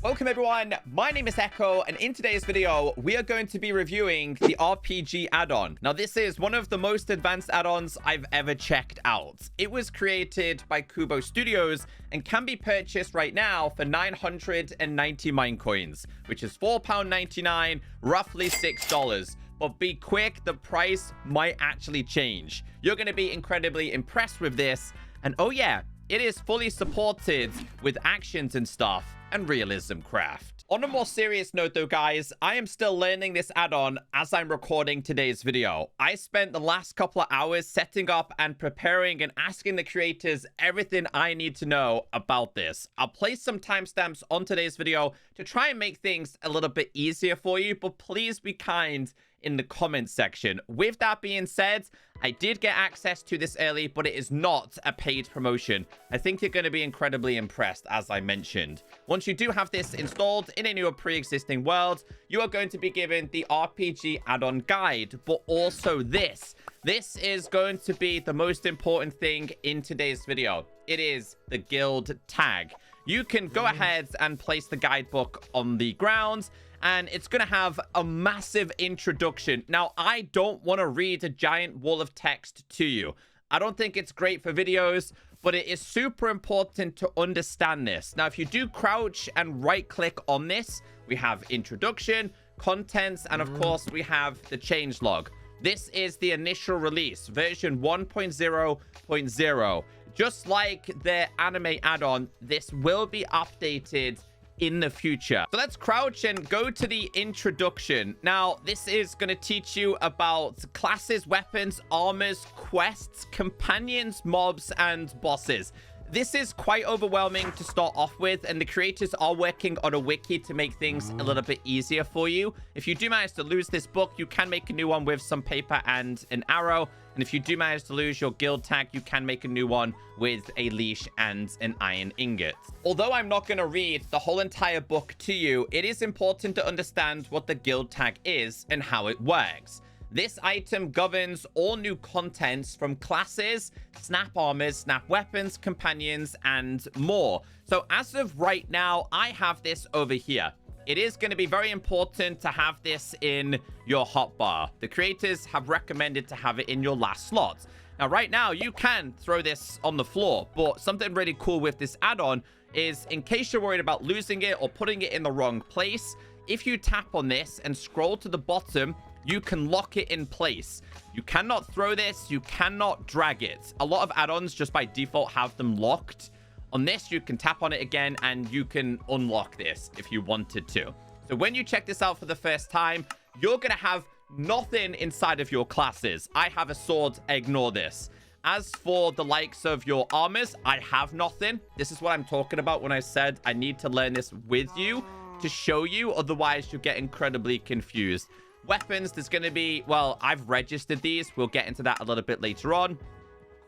Welcome everyone, my name is Echo, and in today's video, we are going to be reviewing the RPG Addon. Now, this is one of the most advanced add-ons I've ever checked out. It was created by Kubo Studios and can be purchased right now for 990 mine coins, which is £4.99, roughly $6. But be quick, the price might actually change. You're going to be incredibly impressed with this, and oh yeah, it is fully supported with actions and stuff and realism craft. On a more serious note though, guys, I am still learning this add-on as I'm recording today's video. I spent the last couple of hours setting up and preparing and asking the creators everything I need to know about this. I'll place some timestamps on today's video to try and make things a little bit easier for you, but please be kind in the comments section. With that being said, I did get access to this early, but it is not a paid promotion. I think you're going to be incredibly impressed, as I mentioned. Once you do have this installed in a new pre-existing world, you are going to be given the RPG add-on guide, but also this. This is going to be the most important thing in today's video. It is the guild tag. You can go ahead and place the guidebook on the ground, and it's going to have a massive introduction. Now, I don't want to read a giant wall of text to you. I don't think it's great for videos, but it is super important to understand this. Now, if you do crouch and right-click on this, we have introduction, contents, and of course, we have the changelog. This is the initial release, version 1.0.0. Just like the anime add-on, this will be updated in the future. So let's crouch and go to the introduction. Now, this is going to teach you about classes, weapons, armors, quests, companions, mobs, and bosses. This is quite overwhelming to start off with, and the creators are working on a wiki to make things a little bit easier for you. If you do manage to lose this book, you can make a new one with some paper and an arrow. And if you do manage to lose your guild tag, you can make a new one with a leash and an iron ingot. Although I'm not going to read the whole entire book to you, it is important to understand what the guild tag is and how it works. This item governs all new contents from classes, snap armors, snap weapons, companions, and more. So as of right now, I have this over here. It is going to be very important to have this in your hotbar. The creators have recommended to have it in your last slot. Now, right now, you can throw this on the floor, but something really cool with this add-on is in case you're worried about losing it or putting it in the wrong place, if you tap on this and scroll to the bottom, you can lock it in place. You cannot throw this. You cannot drag it. A lot of add-ons just by default have them locked. On this, you can tap on it again and you can unlock this if you wanted to. So when you check this out for the first time, you're going to have nothing inside of your classes. I have a sword. Ignore this. As for the likes of your armors, I have nothing. This is what I'm talking about when I said I need to learn this with you to show you. Otherwise, you get incredibly confused. Weapons, there's going to be, well, I've registered these. We'll get into that a little bit later on.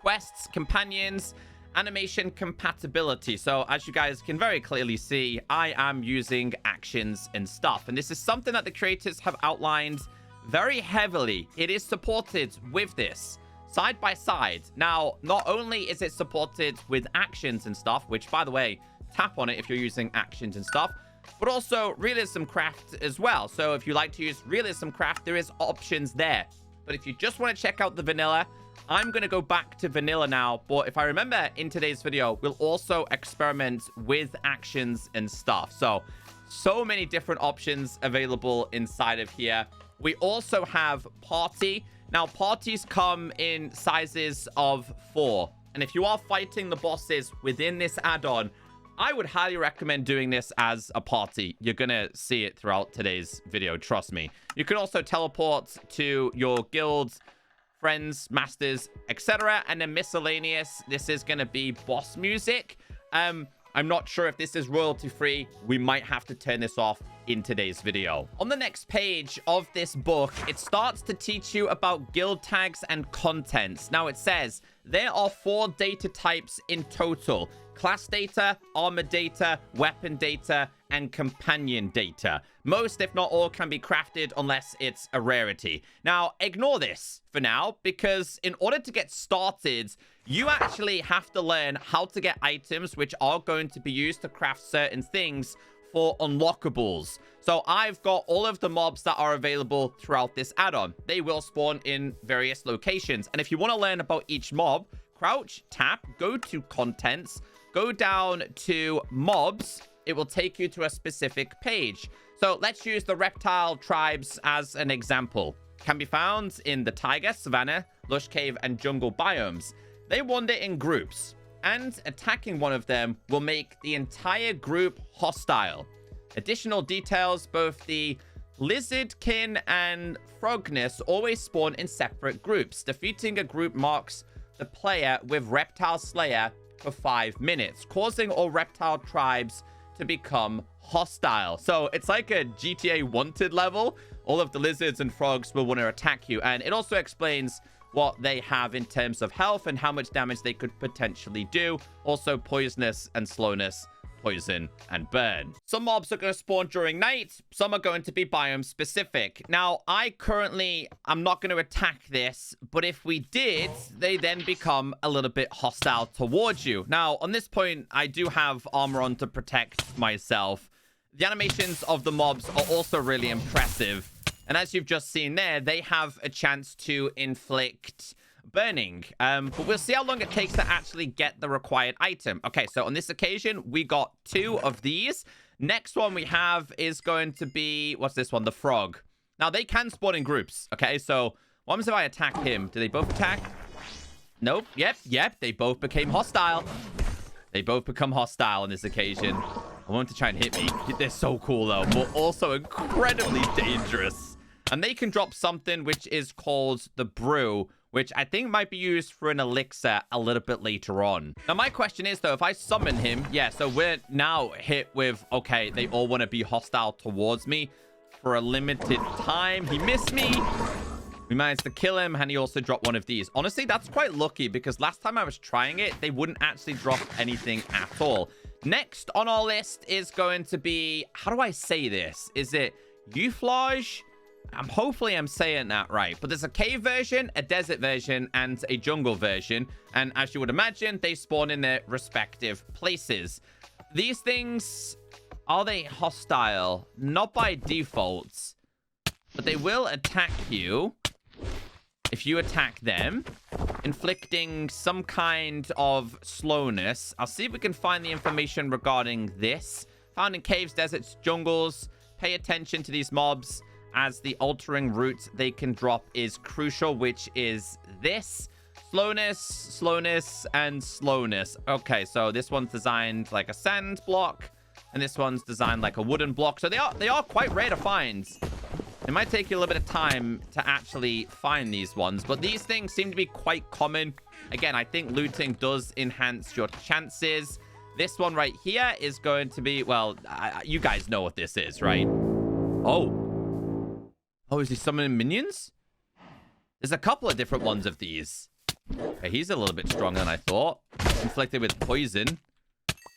Quests, companions, animation compatibility. So as you guys can very clearly see, I am using actions and stuff. And this is something that the creators have outlined very heavily. It is supported with this side by side. Now, not only is it supported with actions and stuff, which by the way, tap on it if you're using actions and stuff, but also realism craft as well. So if you like to use realism craft, there is options there. But if you just want to check out the vanilla, I'm going to go back to vanilla now. But if I remember in today's video, we'll also experiment with actions and stuff. So many different options available inside of here. We also have party. Now, parties come in sizes of 4. And if you are fighting the bosses within this add-on, I would highly recommend doing this as a party. You're going to see it throughout today's video, trust me. You can also teleport to your guilds, friends, masters, etc. And then miscellaneous, this is going to be boss music. I'm not sure if this is royalty free. We might have to turn this off in today's video. On the next page of this book, it starts to teach you about guild tags and contents. Now it says there are 4 data types in total: class data, armor data, weapon data, and companion data. Most, if not all, can be crafted unless it's a rarity. Now, ignore this for now, because in order to get started, you actually have to learn how to get items which are going to be used to craft certain things for unlockables. So I've got all of the mobs that are available throughout this add-on. They will spawn in various locations. And if you want to learn about each mob, crouch, tap, go to contents, go down to mobs. It will take you to a specific page. So let's use the reptile tribes as an example. Can be found in the taiga, savanna, lush cave, and jungle biomes. They wander in groups, and attacking one of them will make the entire group hostile. Additional details, both the lizardkin and frogness always spawn in separate groups. Defeating a group marks the player with Reptile Slayer for 5 minutes, causing all reptile tribes to become hostile. So it's like a GTA Wanted level. All of the lizards and frogs will want to attack you, and it also explains what they have in terms of health and how much damage they could potentially do. Also poisonous and slowness, poison and burn. Some mobs are going to spawn during night. Some are going to be biome specific. Now, I'm not going to attack this, but if we did, they then become a little bit hostile towards you. Now, on this point, I do have armor on to protect myself. The animations of the mobs are also really impressive. And as you've just seen there, they have a chance to inflict burning. But we'll see how long it takes to actually get the required item. Okay, so on this occasion, we got 2 of these. Next one we have is going to be, what's this one? The frog. Now, they can spawn in groups. Okay, so what happens if I attack him? Do they both attack? Nope. Yep. They both became hostile. They both become hostile on this occasion. I want them to try and hit me. They're so cool, though, but also incredibly dangerous. And they can drop something which is called the brew, which I think might be used for an elixir a little bit later on. Now, my question is, though, if I summon him, yeah, so we're now hit with, okay, they all want to be hostile towards me for a limited time. He missed me. We managed to kill him, and he also dropped one of these. Honestly, that's quite lucky, because last time I was trying it, they wouldn't actually drop anything at all. Next on our list is going to be, how do I say this? Is it Uflage? Hopefully I'm saying that right. But there's a cave version, a desert version, and a jungle version. And as you would imagine, they spawn in their respective places. These things, are they hostile? Not by default. But they will attack you if you attack them, inflicting some kind of slowness. I'll see if we can find the information regarding this. Found in caves, deserts, jungles. Pay attention to these mobs, as the altering route they can drop is crucial, which is this. Slowness, and slowness. Okay, so this one's designed like a sand block, and this one's designed like a wooden block. So they are quite rare to find. It might take you a little bit of time to actually find these ones, but these things seem to be quite common. Again, I think looting does enhance your chances. This one right here is going to be, well, you guys know what this is, right? Oh, is he summoning minions? There's a couple of different ones of these. Okay, he's a little bit stronger than I thought. Inflicted with poison.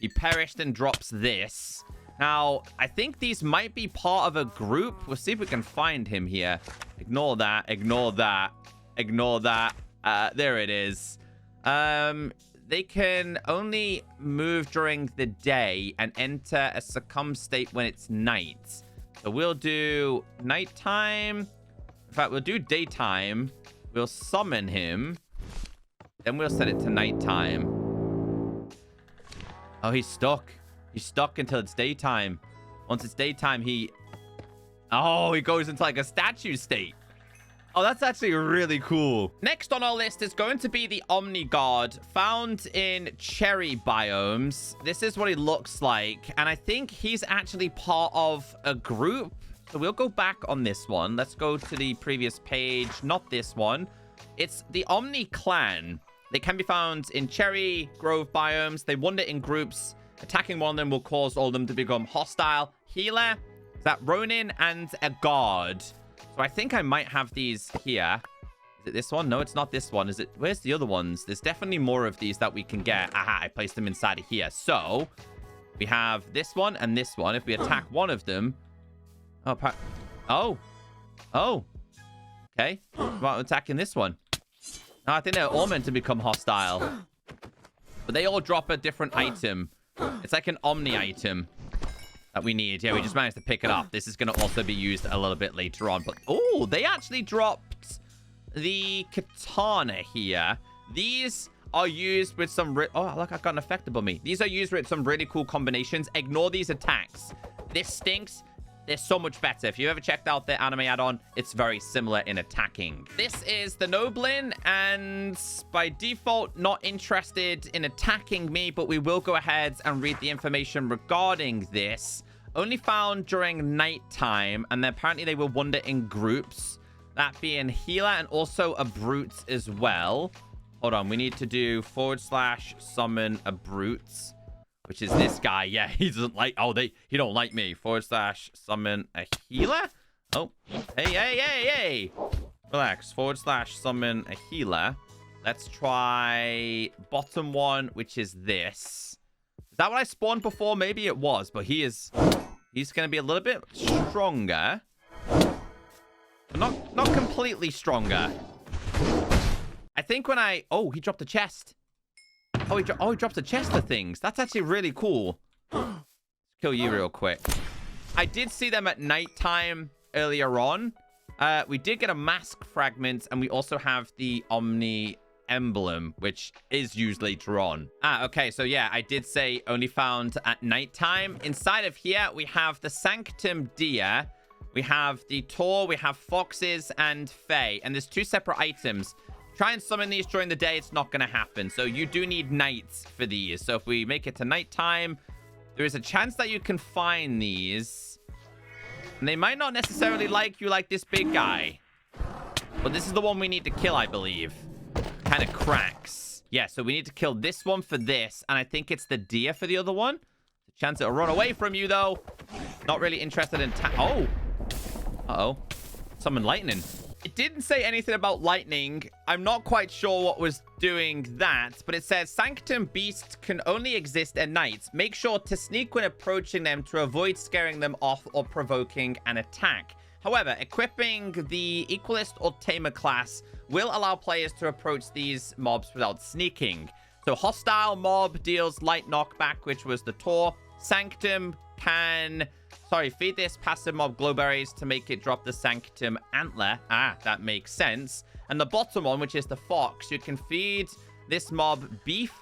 He perished and drops this. Now, I think these might be part of a group. We'll see if we can find him here. Ignore that. There it is. They can only move during the day and enter a succumb state when it's night. So we'll do nighttime. In fact, we'll do daytime. We'll summon him. Then we'll set it to nighttime. Oh, he's stuck. He's stuck until it's daytime. Once it's daytime, he goes into like a statue state. Oh, that's actually really cool. Next on our list is going to be the Omni Guard, found in cherry biomes. This is what he looks like, and I think he's actually part of a group. So we'll go back on this one. Let's go to the previous page, not this one. It's the Omni Clan. They can be found in cherry grove biomes. They wander in groups. Attacking one of them will cause all of them to become hostile. Healer, is that Ronin, and a guard. So I think I might have these here. Is it this one? No, it's not this one. Is it? Where's the other ones? There's definitely more of these that we can get. Aha, I placed them inside of here. So we have this one and this one. If we attack one of them. Oh. Okay. Well, attacking this one. No, I think they're all meant to become hostile. But they all drop a different item. It's like an Omni item. that we need. Yeah, we just managed to pick it up. This is going to also be used a little bit later on. But, oh, they actually dropped the katana here. These are used with some... Oh, look, I got an effect above me. These are used with some really cool combinations. Ignore these attacks. This stinks. They're so much better. If you ever checked out the anime add-on, it's very similar in attacking. This is the Noblin, and by default, not interested in attacking me, but we will go ahead and read the information regarding this. Only found during nighttime, and then apparently they will wander in groups. That being healer and also a brute as well. Hold on, we need to do / summon a brute, which is this guy. Yeah, he doesn't like... Oh, he don't like me. / summon a healer. Oh, hey. Relax. / summon a healer. Let's try bottom one, which is this. Is that what I spawned before? Maybe it was, but he's going to be a little bit stronger. But not completely stronger. I think when I... Oh, he dropped a chest. Oh, he dropped a chest of things. That's actually really cool. Let's kill you real quick. I did see them at nighttime earlier on. We did get a mask fragment, and we also have the Omni emblem, which is used later on. Okay. So, yeah, I did say only found at nighttime. Inside of here, we have the Sanctum Deer. We have the Tor. We have Foxes and Fae. And there's 2 separate items. Try and summon these during the day. It's not going to happen. So you do need nights for these. So if we make it to nighttime, there is a chance that you can find these. And they might not necessarily like you like this big guy. But this is the one we need to kill, I believe. Kind of cracks. Yeah, so we need to kill this one for this. And I think it's the deer for the other one. The chance it'll run away from you, though. Not really interested in... Oh. Uh-oh. Summon lightning. It didn't say anything about lightning. I'm not quite sure what was doing that, but it says Sanctum beasts can only exist at night. Make sure to sneak when approaching them to avoid scaring them off or provoking an attack. However, equipping the Equalist or Tamer class will allow players to approach these mobs without sneaking. So hostile mob deals light knockback, which was the Tor. Sanctum can... feed this passive mob glowberries to make it drop the Sanctum Antler. That makes sense. And the bottom one, which is the Fox, you can feed this mob beef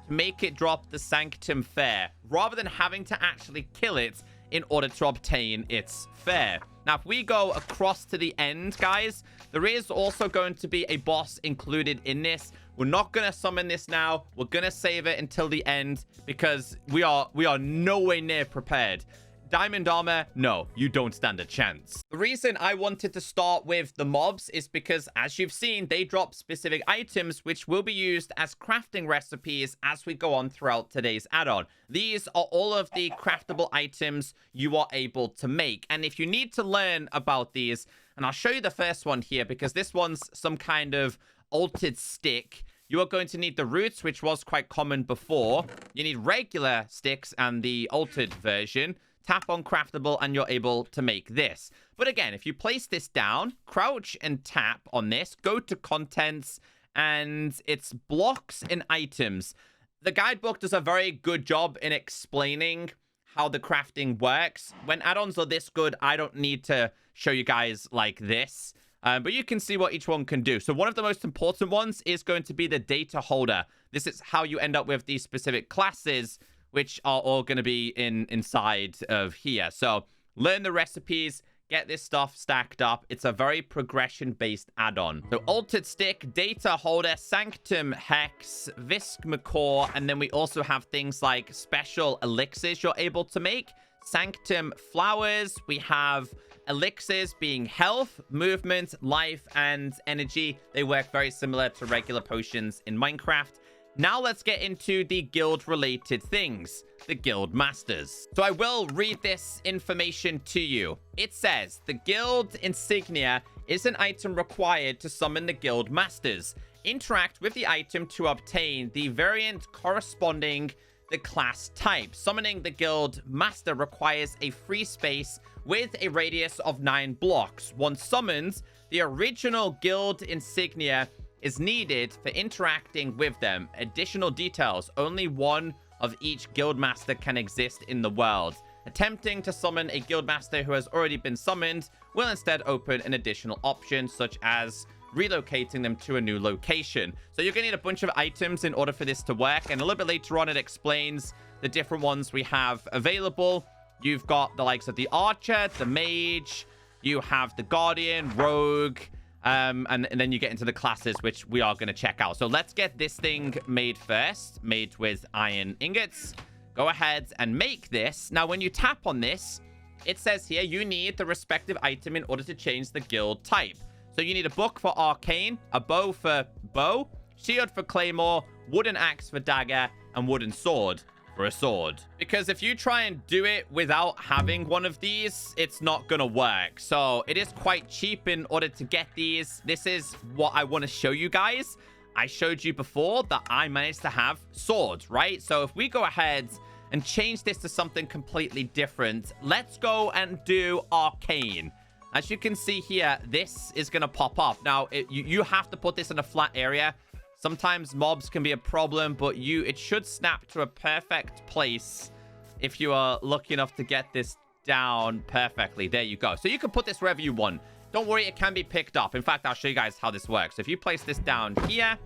to make it drop the Sanctum Fare, rather than having to actually kill it in order to obtain its fare. Now, if we go across to the end, guys, there is also going to be a boss included in this. We're not going to summon this now. We're going to save it until the end because we are no way near prepared. Diamond armor, no, you don't stand a chance. The reason I wanted to start with the mobs is because, as you've seen, they drop specific items which will be used as crafting recipes as we go on throughout today's add-on. These are all of the craftable items you are able to make. And if you need to learn about these, and I'll show you the first one here because this one's some kind of altered stick. You are going to need the roots, which was quite common before. You need regular sticks and the altered version. Tap on craftable and you're able to make this. But again, if you place this down, crouch and tap on this, go to contents, and it's blocks and items. The guidebook does a very good job in explaining how the crafting works. When add-ons are this good, I don't need to show you guys like this. But you can see what each one can do. So one of the most important ones is going to be the data holder. This is how you end up with these specific classes, which are all going to be inside of here. So learn the recipes, get this stuff stacked up. It's a very progression-based add-on. So altered stick, data holder, sanctum hex, visc macaw, and then we also have things like special elixirs you're able to make. Sanctum flowers, we have elixirs being health, movement, life, and energy. They work very similar to regular potions in Minecraft. Now let's get into the guild-related things, the guild masters. So I will read this information to you. It says, the guild insignia is an item required to summon the guild masters. Interact with the item to obtain the variant corresponding the class type. Summoning the guild master requires a free space with a radius of 9 blocks. Once summoned, the original guild insignia is needed for interacting with them. Additional details. Only one of each guild master can exist in the world. Attempting to summon a guildmaster who has already been summoned will instead open an additional option, such as relocating them to a new location. So you're going to need a bunch of items in order for this to work. And a little bit later on, it explains the different ones we have available. You've got the likes of the archer, the mage, you have the guardian, rogue, and then you get into the classes, which we are going to check out. So let's get this thing made first, made with iron ingots. Go ahead and make this. Now, when you tap on this, it says here you need the respective item in order to change the guild type. So you need a book for arcane, a bow for bow, shield for claymore, wooden axe for dagger, and wooden sword for a sword. Because if you try and do it without having one of these, it's not gonna work. So it is quite cheap in order to get these. This is what I want to show you guys. I showed you before that I managed to have swords, right? So if we go ahead and change this to something completely different, let's go and do arcane. As you can see here, this is going to pop up. Now, you have to put this in a flat area. Sometimes mobs can be a problem, but it should snap to a perfect place if you are lucky enough to get this down perfectly. There you go. So you can put this wherever you want. Don't worry, it can be picked up. In fact, I'll show you guys how this works. So if you place this down here,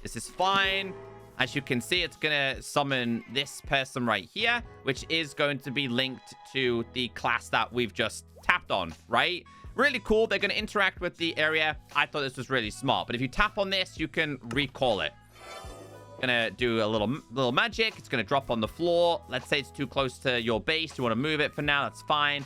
this is fine. As you can see, it's going to summon this person right here, which is going to be linked to the class that we've just tapped on, right? Really cool. They're going to interact with the area. I thought this was really smart. But if you tap on this, you can recall it. Gonna do a little magic. It's going to drop on the floor. Let's say it's too close to your base. You want to move it for now. That's fine.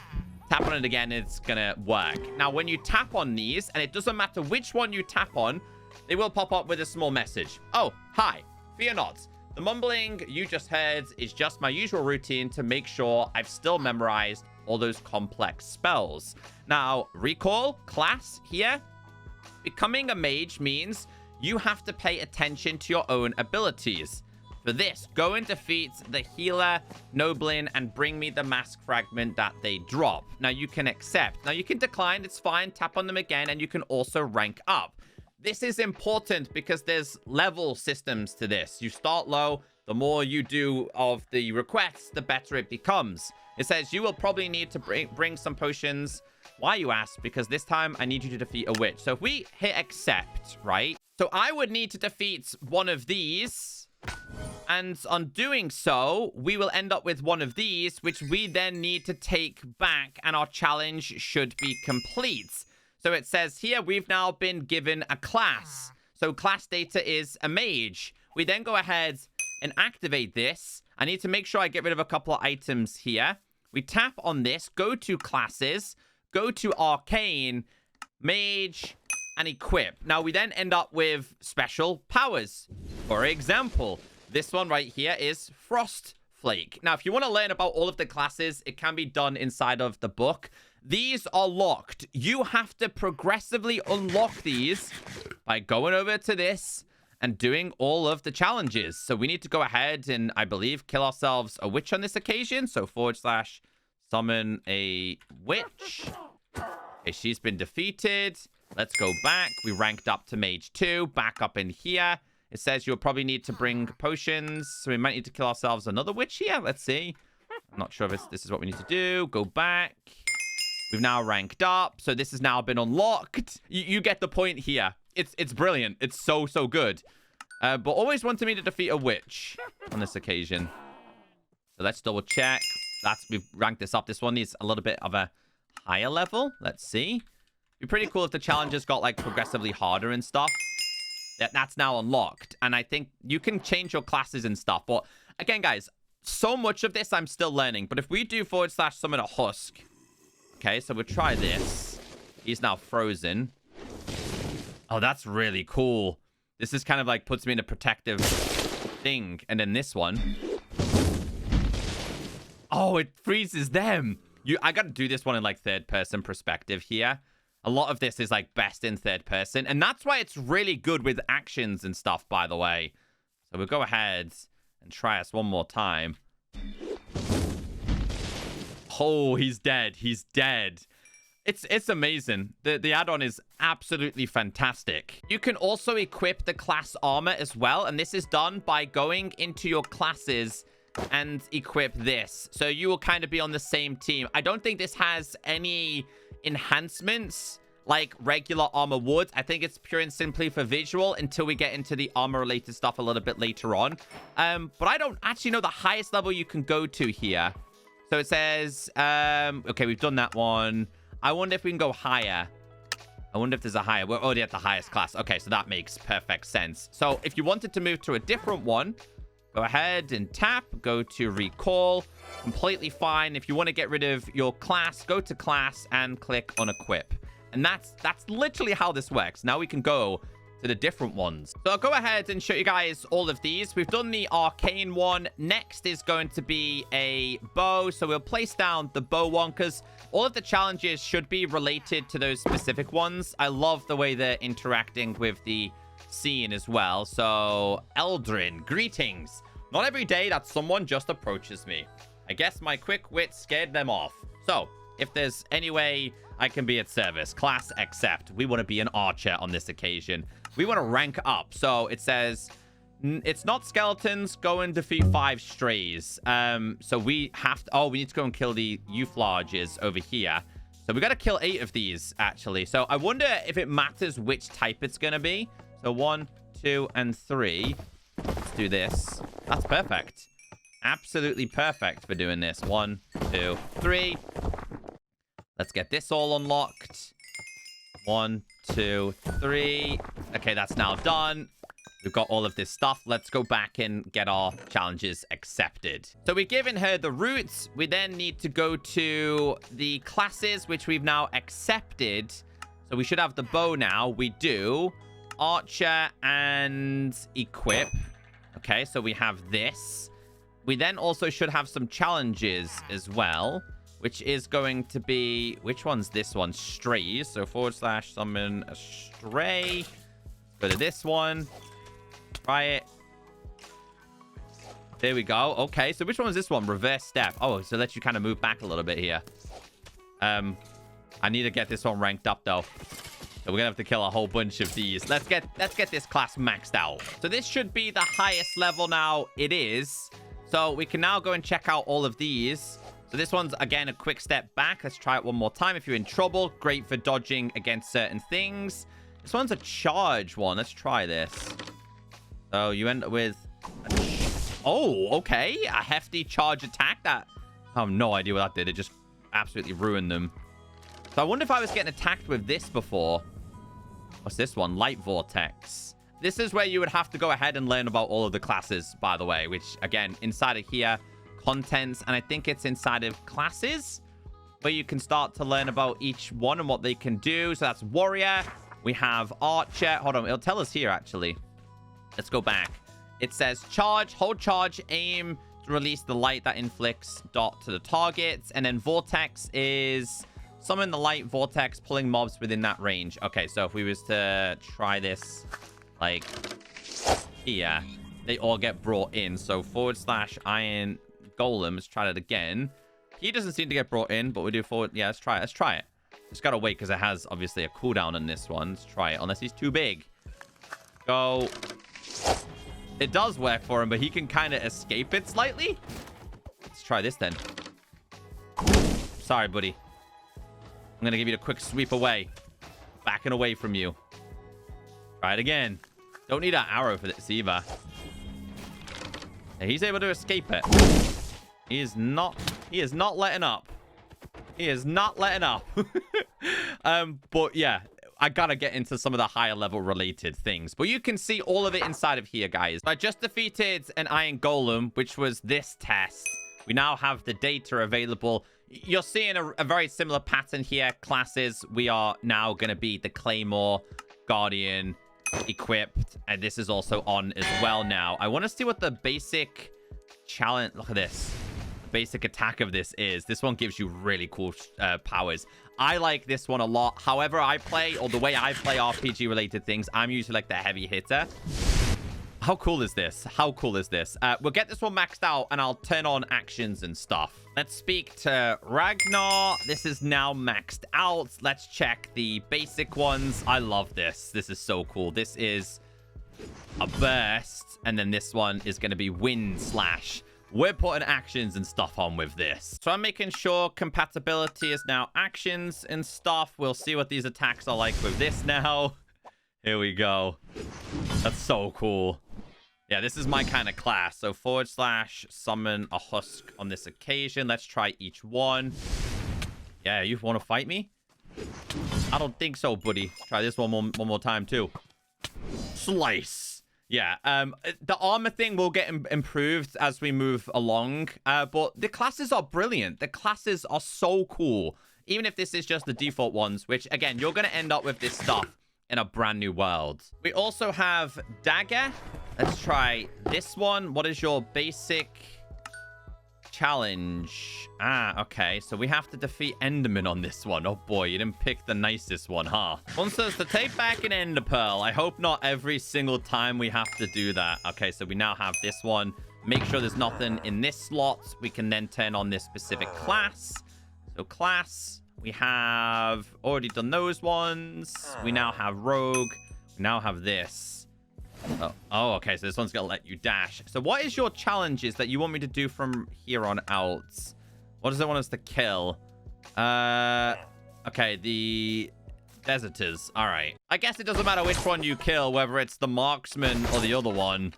Tap on it again. It's going to work. Now, when you tap on these, and it doesn't matter which one you tap on, they will pop up with a small message. Oh, hi. Fear not. The mumbling you just heard is just my usual routine to make sure I've still memorized all those complex spells. Now, recall, class here. Becoming a mage means you have to pay attention to your own abilities. For this, go and defeat the healer, noblin, and bring me the mask fragment that they drop. Now, you can accept. Now, you can decline. It's fine. Tap on them again, and you can also rank up. This is important because there's level systems to this. You start low. The more you do of the requests, the better it becomes. It says you will probably need to bring some potions. Why, you ask? Because this time I need you to defeat a witch. So if we hit accept, right? So I would need to defeat one of these. And on doing so, we will end up with one of these, which we then need to take back. And our challenge should be complete. So it says here, we've now been given a class. So class data is a mage. We then go ahead and activate this. I need to make sure I get rid of a couple of items here. We tap on this, go to classes, go to arcane, mage, and equip. Now, we then end up with special powers. For example, this one right here is Frost Flake. Now, if you want to learn about all of the classes, it can be done inside of the book. These are locked. You have to progressively unlock these by going over to this and doing all of the challenges. So we need to go ahead and, I believe, kill ourselves a witch on this occasion. So / summon a witch. Okay, she's been defeated. Let's go back. We ranked up to mage 2. Back up in here. It says you'll probably need to bring potions. So we might need to kill ourselves another witch here. Let's see. I'm not sure if this is what we need to do. Go back. We've now ranked up. So this has now been unlocked. You get the point here. It's brilliant. It's so good. But always wanted me to defeat a witch on this occasion. So let's double check. We've ranked this up. This one needs a little bit of a higher level. Let's see. It'd be pretty cool if the challenges got like progressively harder and stuff. That's now unlocked. And I think you can change your classes and stuff. But again, guys, so much of this I'm still learning. But if we do / summon a husk. Okay, so we'll try this. He's now frozen. Oh, that's really cool. This is kind of like puts me in a protective thing. And then this one. Oh, it freezes them. I got to do this one in like third person perspective here. A lot of this is like best in third person. And that's why it's really good with actions and stuff, by the way. So we'll go ahead and try us one more time. Oh, he's dead. He's dead. It's amazing. The add-on is absolutely fantastic. You can also equip the class armor as well. And this is done by going into your classes and equip this. So you will kind of be on the same team. I don't think this has any enhancements like regular armor would. I think it's pure and simply for visual until we get into the armor related stuff a little bit later on. But I don't actually know the highest level you can go to here. So it says, okay, we've done that one. I wonder if we can go higher. I wonder if there's a higher. We're already at the highest class. Okay, so that makes perfect sense. So if you wanted to move to a different one, go ahead and tap, go to recall. Completely fine. If you want to get rid of your class, go to class and click on equip. And that's literally how this works. Now we can go to the different ones. So I'll go ahead and show you guys all of these. We've done the arcane one. Next is going to be a bow. So we'll place down the bow one because all of the challenges should be related to those specific ones. I love the way they're interacting with the scene as well. So Eldrin, greetings. Not every day that someone just approaches me. I guess my quick wit scared them off. So if there's any way I can be at service, class accept. We want to be an archer on this occasion. We want to rank up. So it says it's not skeletons. Go and defeat 5 strays. So we have to... Oh, we need to go and kill the youthlarges over here. So we got to kill 8 of these, actually. So I wonder if it matters which type it's going to be. So 1, 2, and 3. Let's do this. That's perfect. Absolutely perfect for doing this. 1, 2, 3. Let's get this all unlocked. 1, 2, 3. Okay, that's now done. We've got all of this stuff. Let's go back and get our challenges accepted. So we've given her the roots. We then need to go to the classes, which we've now accepted. So we should have the bow now. We do. Archer and equip. Okay, so we have this. We then also should have some challenges as well, which is going to be... Which one's this one? Strays. So / summon a stray. Go to this one. Try it. There we go. Okay, so which one was this one? Reverse step. Oh, so it lets you kind of move back a little bit here. I need to get this one ranked up, though. So we're gonna have to kill a whole bunch of these. Let's get this class maxed out. So this should be the highest level now. It is. So we can now go and check out all of these. So this one's, again, a quick step back. Let's try it one more time. If you're in trouble, great for dodging against certain things. This one's a charge one. Let's try this. So you end up with... Oh, okay. A hefty charge attack. That... I have no idea what that did. It just absolutely ruined them. So I wonder if I was getting attacked with this before. What's this one? Light Vortex. This is where you would have to go ahead and learn about all of the classes, by the way, which, again, inside of here, contents, and I think it's inside of classes where you can start to learn about each one and what they can do. So that's warrior. We have archer. Hold on. It'll tell us here, actually. Let's go back. It says charge, hold charge, aim to release the light that inflicts dot to the targets. And then vortex is... Summon the light vortex, pulling mobs within that range. Okay, so if we was to try this, like, here, they all get brought in. So / iron golem. Let's try that again. He doesn't seem to get brought in, but we do forward. Yeah, let's try it. Let's try it. Just gotta wait because it has, obviously, a cooldown on this one. Let's try it, unless he's too big. Go. It does work for him, but he can kind of escape it slightly. Let's try this, then. Sorry, buddy. I'm going to give you a quick sweep away. Backing away from you. Try it again. Don't need an arrow for this either. And he's able to escape it. He is not letting up. He is not letting up. But yeah, I gotta get into some of the higher level related things. But you can see all of it inside of here, guys. I just defeated an iron golem, which was this test. We now have the data available. You're seeing a very similar pattern here. Classes, we are now going to be the Claymore, Guardian, equipped. And this is also on as well now. I want to see what the basic challenge... Look at this. The basic attack of this is. This one gives you really cool powers. I like this one a lot. However I play, or the way I play RPG-related things, I'm usually like the heavy hitter. How cool is this? How cool is this? We'll get this one maxed out, and I'll turn on actions and stuff. Let's speak to Ragnar. This is now maxed out. Let's check the basic ones. I love this. This is so cool. This is a burst, and then this one is going to be wind slash. we're putting actions and stuff on with this. So I'm making sure compatibility is now actions and stuff. We'll see what these attacks are like with this now. Here we go. That's so cool. Yeah, this is my kind of class. So / summon a husk on this occasion. Let's try each one. Yeah, you want to fight me? I don't think so, buddy. Try this one more time, too. Slice. Yeah, the armor thing will get improved as we move along. But the classes are brilliant. The classes are so cool. Even if this is just the default ones, which, again, you're going to end up with this stuff in a brand new world. We also have Dagger. Let's try this one. What is your basic challenge? Okay. So we have to defeat Enderman on this one. Oh, boy. You didn't pick the nicest one, huh? One says to take back an Ender Pearl. I hope not every single time we have to do that. Okay, so we now have this one. Make sure there's nothing in this slot. We can then turn on this specific class. So class... We have already done those ones. We now have Rogue. We now have this. Oh, okay. So this one's going to let you dash. So what is your challenges that you want me to do from here on out? What does it want us to kill? Okay, the deserters. All right. I guess it doesn't matter which one you kill, whether it's the marksman or the other one,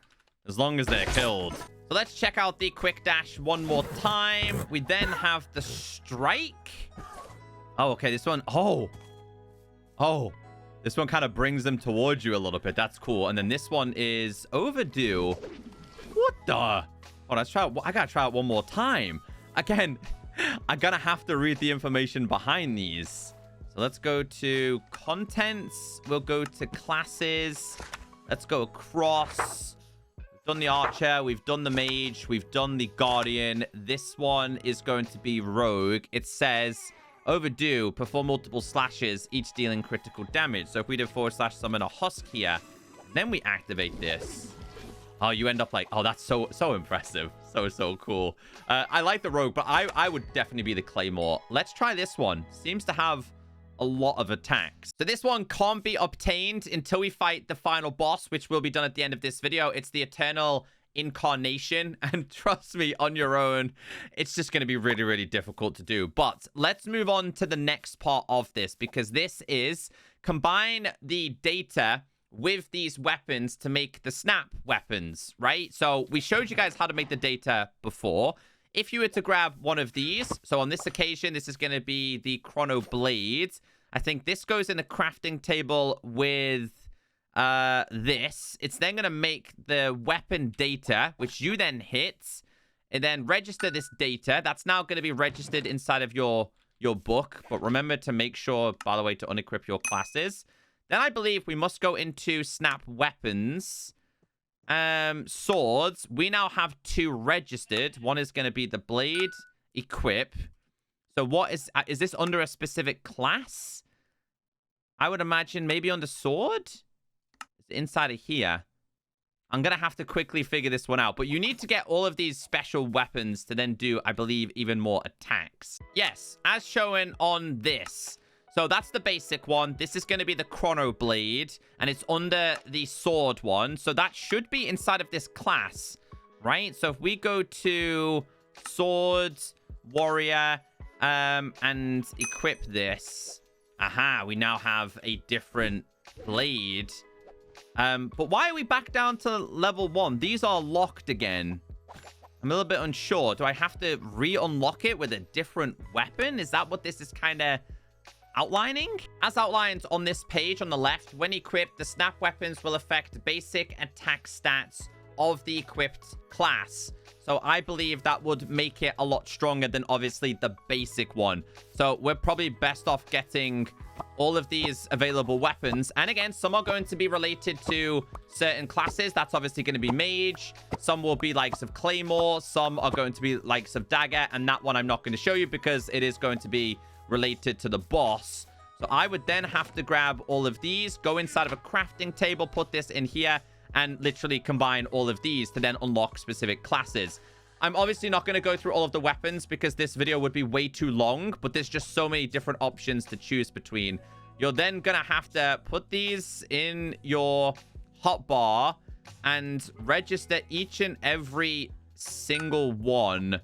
as long as they're killed. So let's check out the quick dash one more time. We then have the strike. Oh, okay, this one... Oh. This one kind of brings them towards you a little bit. That's cool. And then this one is overdue. What the... Oh, let's try it. I gotta try it one more time. Again, I'm gonna have to read the information behind these. So let's go to contents. We'll go to classes. Let's go across. We've done the archer. We've done the mage. We've done the guardian. This one is going to be rogue. It says... Overdue, perform multiple slashes, each dealing critical damage. So if we do / summon a husk here, then we activate this. Oh, you end up like, oh, that's so impressive. So cool. I like the rogue, but I would definitely be the claymore. Let's try this one. Seems to have a lot of attacks. So this one can't be obtained until we fight the final boss, which will be done at the end of this video. It's the Eternal Incarnation, and trust me, on your own it's just going to be really difficult to do. But let's move on to the next part of this, because this is combine the data with these weapons to make the snap weapons, right? So we showed you guys how to make the data before. If you were to grab one of these, so on this occasion this is going to be the Chrono Blade. I think this goes in the crafting table with this. It's then going to make the weapon data, which you then hit, and then register this data. That's now going to be registered inside of your book. But remember to make sure, by the way, to unequip your classes. Then I believe we must go into snap weapons. Swords. We now have 2 registered. One is going to be the blade equip. So what is this under a specific class? I would imagine maybe under sword. Inside of here. I'm gonna have to quickly figure this one out, but you need to get all of these special weapons to then do, I believe, even more attacks. Yes, as shown on this. So that's the basic one. This is going to be the Chrono Blade, and it's under the sword one. So that should be inside of this class, right? So if we go to sword, warrior, and equip this. Aha, we now have a different blade. But why are we back down to level 1? These are locked again. I'm a little bit unsure. Do I have to re-unlock it with a different weapon? Is that what this is kind of outlining? As outlined on this page on the left, when equipped, the snap weapons will affect basic attack stats of the equipped class. So I believe that would make it a lot stronger than obviously the basic one. So we're probably best off getting all of these available weapons. And again, some are going to be related to certain classes. That's obviously going to be mage. Some will be likes of claymore. Some are going to be likes of dagger. And that one I'm not going to show you because it is going to be related to the boss. So I would then have to grab all of these, go inside of a crafting table, put this in here, and literally combine all of these to then unlock specific classes. I'm obviously not going to go through all of the weapons because this video would be way too long, but there's just so many different options to choose between. You're then going to have to put these in your hotbar and register each and every single one,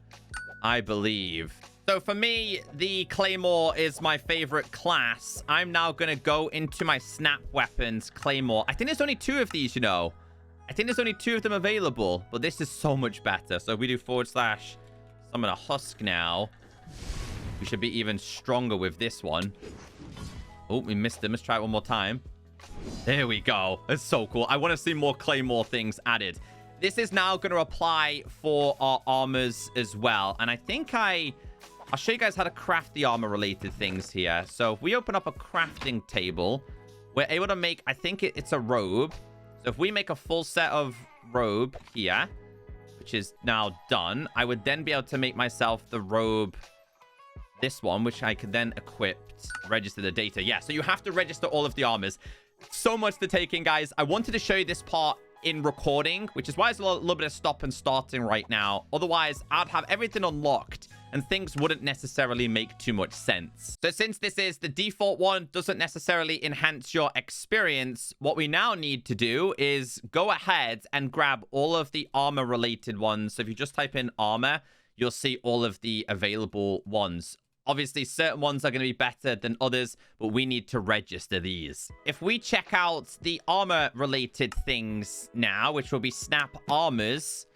I believe. So for me, the Claymore is my favorite class. I'm now going to go into my snap weapons Claymore. I think there's only 2 of these, you know. I think there's only 2 of them available, but this is so much better. So if we do / summon a husk now, we should be even stronger with this one. Oh, we missed him. Let's try it one more time. There we go. That's so cool. I want to see more Claymore things added. This is now going to apply for our armors as well. And I think I'll show you guys how to craft the armor-related things here. So if we open up a crafting table, we're able to make, I think it's a robe. So if we make a full set of robe here, which is now done, I would then be able to make myself the robe, this one, which I could then equip, register the data. Yeah, so you have to register all of the armors. So much to take in, guys. I wanted to show you this part in recording, which is why it's a little bit of stop and starting right now. Otherwise, I'd have everything unlocked and things wouldn't necessarily make too much sense. So since this is the default one, doesn't necessarily enhance your experience, what we now need to do is go ahead and grab all of the armor related ones. So if you just type in armor, you'll see all of the available ones. Obviously, certain ones are going to be better than others, but we need to register these. If we check out the armor-related things now, which will be snap armors,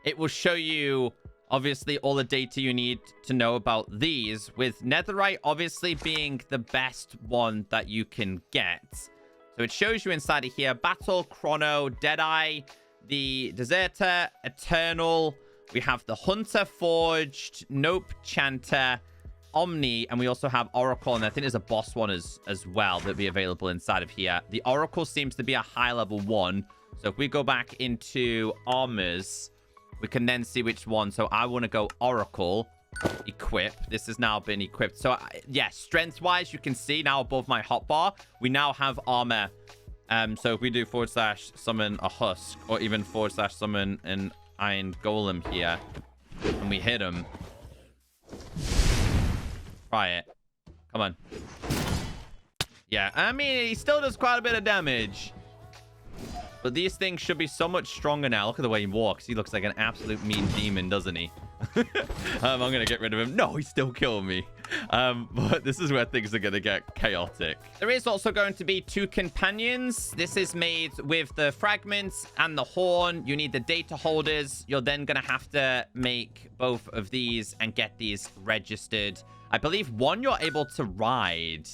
it will show you, obviously, all the data you need to know about these, with netherite obviously being the best one that you can get. So it shows you inside of here, Battle, Chrono, Deadeye, the Deserter, Eternal. We have the Hunter Forged, Nope Chanter, Omni, and we also have Oracle, and I think there's a boss one as well that'll be available inside of here. The Oracle seems to be a high level one. So if we go back into armors, we can then see which one. So I want to go Oracle, equip. This has now been equipped. So yeah, strength wise, you can see now above my hotbar, we now have armor. So if we do / summon a husk, or even / summon an iron golem here, and we hit him. Try it. Come on. Yeah, I mean, he still does quite a bit of damage. But these things should be so much stronger now. Look at the way he walks. He looks like an absolute mean demon, doesn't he? I'm going to get rid of him. No, he still killed me. But this is where things are going to get chaotic. There is also going to be 2 companions. This is made with the fragments and the horn. You need the data holders. You're then going to have to make both of these and get these registered. I believe one you're able to ride.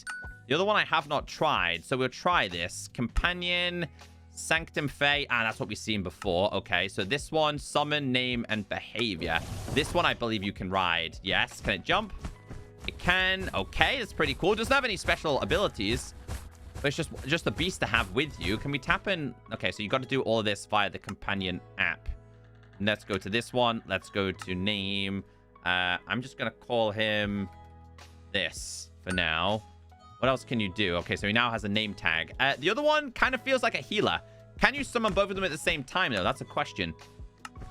The other one I have not tried. So we'll try this. Companion, Sanctum Fey. Ah, that's what we've seen before. Okay, so this one, summon, name, and behavior. This one I believe you can ride. Yes. Can it jump? It can. Okay, that's pretty cool. Doesn't have any special abilities. But it's just a beast to have with you. Can we tap in? Okay, so you got to do all of this via the companion app. And let's go to this one. Let's go to name. I'm just going to call him this for now. What else can you do? Okay, so he now has a name tag. The other one kind of feels like a healer. Can you summon both of them at the same time, though? That's a question.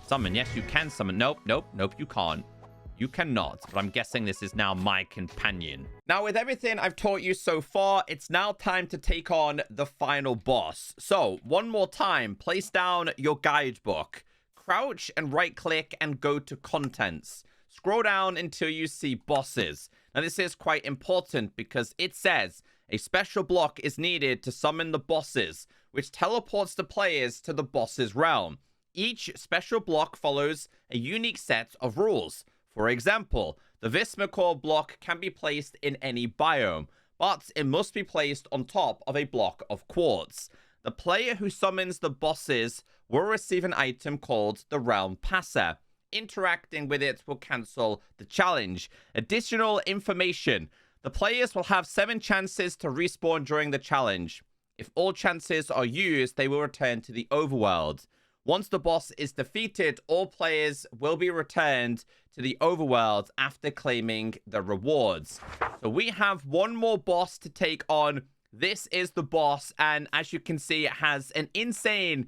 Summon. Yes, you can summon. Nope, you can't. You cannot, but I'm guessing this is now my companion. Now, with everything I've taught you so far, it's now time to take on the final boss. So, one more time, place down your guidebook. Crouch and right-click and go to Contents. Scroll down until you see Bosses. Now, this is quite important because it says a special block is needed to summon the bosses, which teleports the players to the boss's realm. Each special block follows a unique set of rules. For example, the Vismacore block can be placed in any biome, but it must be placed on top of a block of quartz. The player who summons the bosses will receive an item called the Realm Passer. Interacting with it will cancel the challenge. Additional information. The players will have 7 chances to respawn during the challenge. If all chances are used, they will return to the overworld. Once the boss is defeated, all players will be returned to the overworld after claiming the rewards. So we have one more boss to take on. This is the boss, and as you can see, it has an insane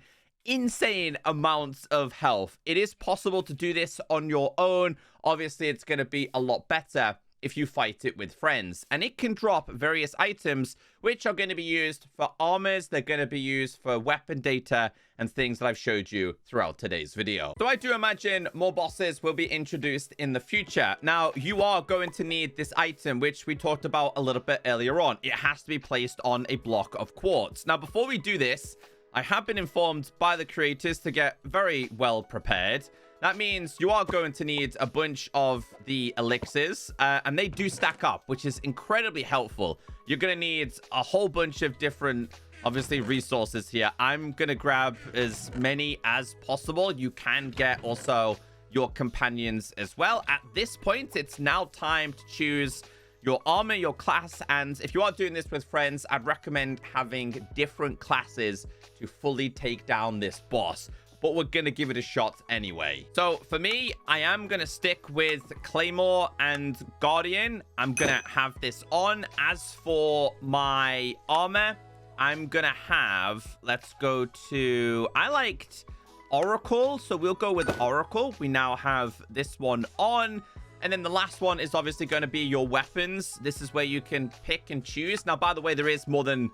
amounts of health. It is possible to do this on your own. Obviously, it's going to be a lot better if you fight it with friends. And it can drop various items, which are going to be used for armors. They're going to be used for weapon data and things that I've showed you throughout today's video. So I do imagine more bosses will be introduced in the future. Now, you are going to need this item, which we talked about a little bit earlier on. It has to be placed on a block of quartz. Now, before we do this, I have been informed by the creators to get very well prepared. That means you are going to need a bunch of the elixirs, and they do stack up, which is incredibly helpful. You're going to need a whole bunch of different, obviously, resources here. I'm going to grab as many as possible. You can get also your companions as well. At this point, it's now time to choose your armor, your class, and if you are doing this with friends, I'd recommend having different classes to fully take down this boss. But we're going to give it a shot anyway. So for me, I am going to stick with Claymore and Guardian. I'm going to have this on. As for my armor, I'm going to have, let's go to, I liked Oracle. So we'll go with Oracle. We now have this one on. And then the last one is obviously going to be your weapons. This is where you can pick and choose. Now, by the way, there is more than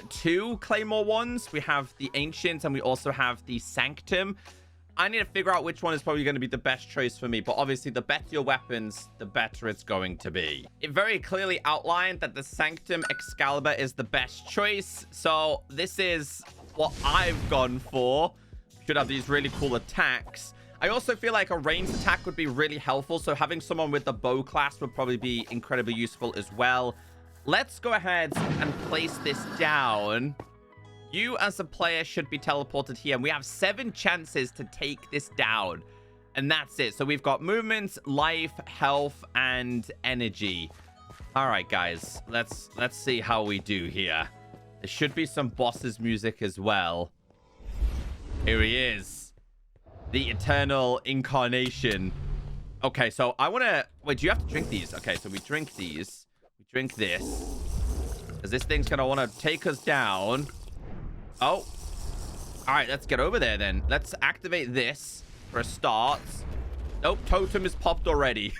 2 Claymore ones. We have the Ancient and we also have the Sanctum. I need to figure out which one is probably going to be the best choice for me. But obviously, the better your weapons, the better it's going to be. It very clearly outlined that the Sanctum Excalibur is the best choice. So this is what I've gone for. Should have these really cool attacks. I also feel like a ranged attack would be really helpful. So having someone with the bow class would probably be incredibly useful as well. Let's go ahead and place this down. You as a player should be teleported here. And we have 7 chances to take this down. And that's it. So we've got movement, life, health, and energy. All right, guys. Let's see how we do here. There should be some bosses music as well. Here he is. The Eternal Incarnation. Okay, so I want to... Wait, do you have to drink these? Okay, so we drink these. Drink this. Because this thing's going to want to take us down. Oh. All right, let's get over there then. Let's activate this for a start. Nope, totem is popped already.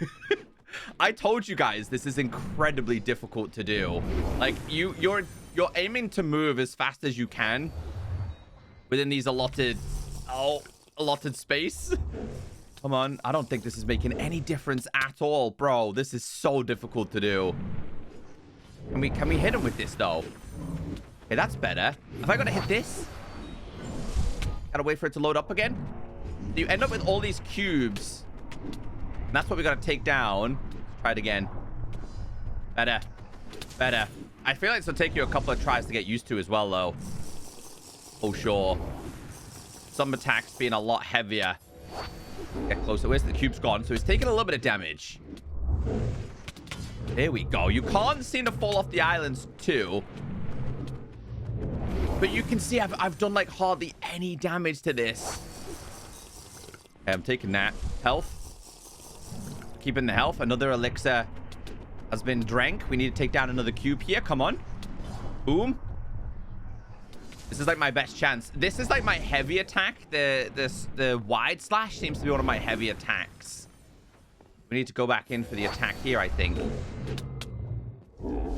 I told you guys this is incredibly difficult to do. Like, you're aiming to move as fast as you can within these allotted space. Come on. I don't think this is making any difference at all, bro. This is so difficult to do. Can we hit him with this, though? Okay, that's better. Have I got to hit this? Gotta wait for it to load up again. You end up with all these cubes. And that's what we got to take down. Try it again. Better. Better. I feel like it's going to take you a couple of tries to get used to as well, though. Oh, sure. Some attacks being a lot heavier. Get closer. Where's the cube's gone? So he's taking a little bit of damage. There we go. You can't seem to fall off the islands too. But you can see I've done like hardly any damage to this. Okay, I'm taking that. Health. Keeping the health. Another elixir has been drank. We need to take down another cube here. Come on. Boom. This is like my best chance. This is like my heavy attack. The wide slash seems to be one of my heavy attacks. We need to go back in for the attack here, I think.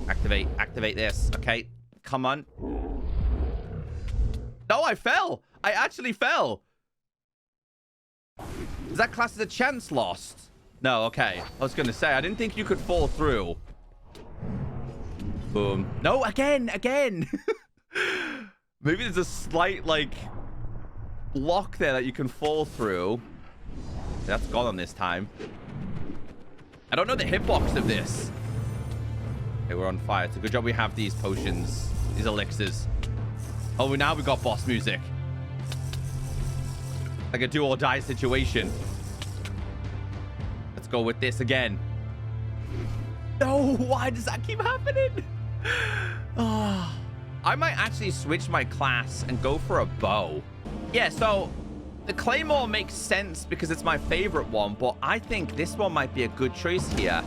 Activate this. Okay, come on. No, I fell. I actually fell. Is that classed as a chance lost? No, okay. I was going to say, I didn't think you could fall through. Boom. No, again. Maybe there's a slight, like, block there that you can fall through. That's gone on this time. I don't know the hitbox of this. Okay, we're on fire. It's a good job we have these potions, these elixirs. Oh, now we got boss music. Like a do or die situation. Let's go with this again. No, why does that keep happening? Oh, I might actually switch my class and go for a bow. Yeah, so the Claymore makes sense because it's my favorite one, but I think this one might be a good choice here.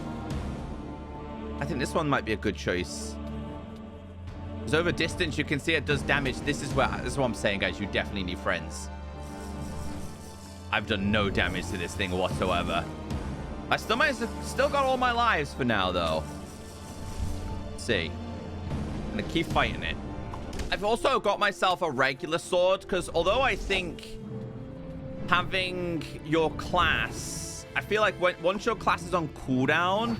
I think this one might be a good choice. Because over distance, you can see it does damage. This is what I'm saying, guys. You definitely need friends. I've done no damage to this thing whatsoever. I still got all my lives for now, though. Let's see. I'm gonna keep fighting it. I've also got myself a regular sword, because although I think having your class, I feel like once your class is on cooldown,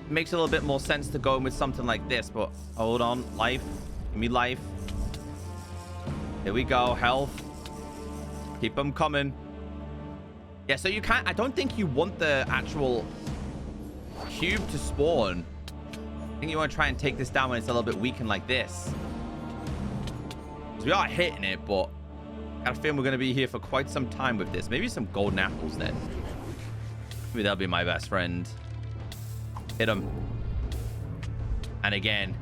it makes a little bit more sense to go in with something like this. But hold on, life. Give me life. Here we go, health. Keep them coming. Yeah, so you can't... I don't think you want the actual cube to spawn. I think you want to try and take this down when it's a little bit weakened like this. Because we are hitting it, but I got a feeling we're going to be here for quite some time with this. Maybe some golden apples then. Maybe that'll be my best friend. Hit him. And again,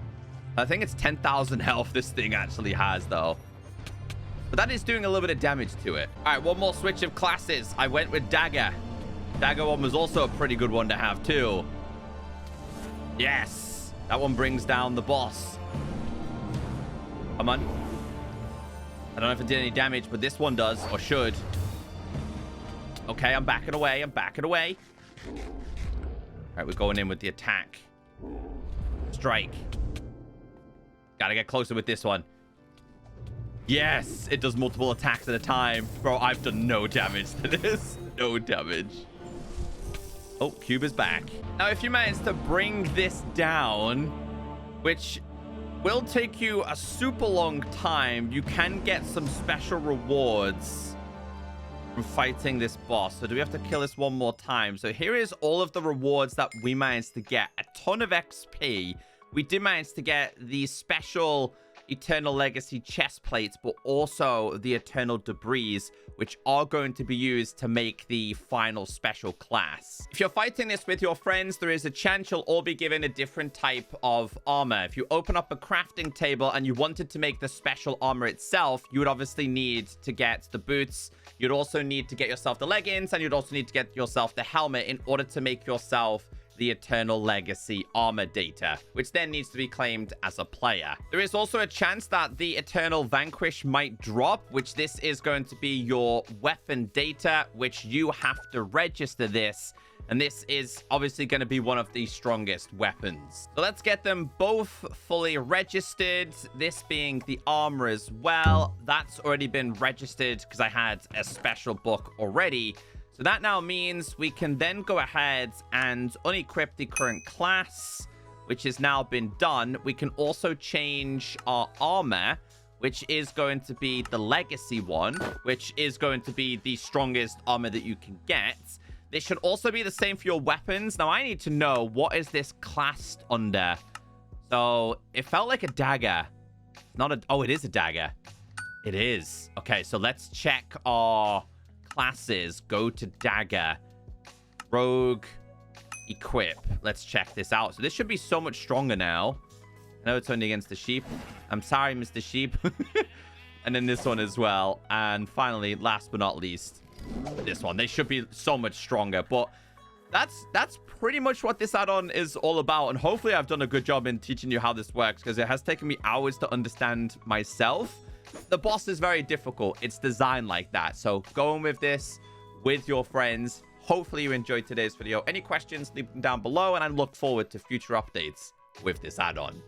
I think it's 10,000 health this thing actually has, though. But that is doing a little bit of damage to it. All right, one more switch of classes. I went with Dagger. Dagger one was also a pretty good one to have, too. Yes. That one brings down the boss. Come on. I don't know if it did any damage, but this one does, or should. Okay, I'm backing away. I'm backing away. All right, we're going in with the attack. Strike. Gotta get closer with this one. Yes, it does multiple attacks at a time. Bro, I've done no damage to this. No damage. Oh, cube is back. Now, if you manage to bring this down, which will take you a super long time, you can get some special rewards from fighting this boss. So do we have to kill this one more time? So here is all of the rewards that we managed to get. A ton of XP. We did manage to get the special Eternal Legacy chest plates, but also the Eternal Debris, which are going to be used to make the final special class. If you're fighting this with your friends, there is a chance you'll all be given a different type of armor. If you open up a crafting table and you wanted to make the special armor itself, you would obviously need to get the boots. You'd also need to get yourself the leggings, and you'd also need to get yourself the helmet in order to make yourself the Eternal Legacy armor data, which then needs to be claimed as a player. There is also a chance that the Eternal Vanquish might drop, which this is going to be your weapon data, which you have to register this. And this is obviously going to be one of the strongest weapons. So let's get them both fully registered. This being the armor as well. That's already been registered because I had a special book already. So that now means we can then go ahead and unequip the current class, which has now been done. We can also change our armor, which is going to be the legacy one, which is going to be the strongest armor that you can get. This should also be the same for your weapons. Now, I need to know, what is this classed under? So it felt like a dagger. Not a... Oh, it is a dagger. It is. Okay, so let's check our classes. Go to dagger, rogue, equip. Let's check this out. So this should be so much stronger now. I know it's only against the sheep. I'm sorry, Mr. Sheep. And then this one as well. And finally, last but not least, this one. They should be so much stronger. But that's pretty much what this add-on is all about. And hopefully I've done a good job in teaching you how this works, because it has taken me hours to understand myself. The boss is very difficult. It's designed like that. So go in with this with your friends. Hopefully you enjoyed today's video. Any questions, leave them down below, and I look forward to future updates with this add-on.